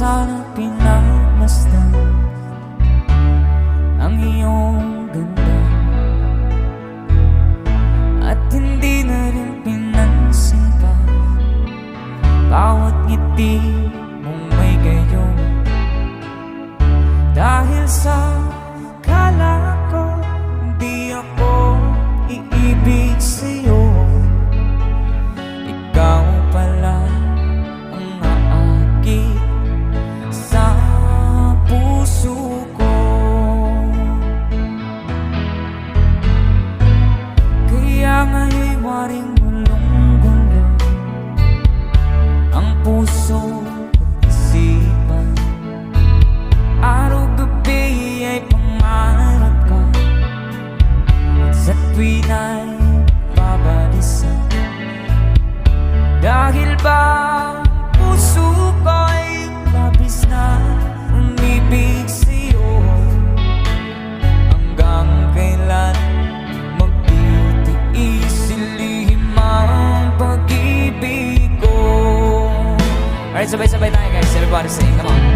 sana pinagmasdan ang iyong ganda, at hindi na rin pinansin pa bawat ngiti mong may gayon. Dahil sa kala ko di ako iibig sa'yo, ikaw pala ang aakit sa puso ko. Kaya nga'y waring gulong-gulo ang puso at isipan. Araw-gabi ay pangarap ka, at sa tuwin ay babalisan. Dahil ba puso ko'y labis na umibig sa'yo, hanggang kailan magtitiis silihim ang pag-ibig ko. Alright, sabay-sabay tayo guys, everybody sing, come on.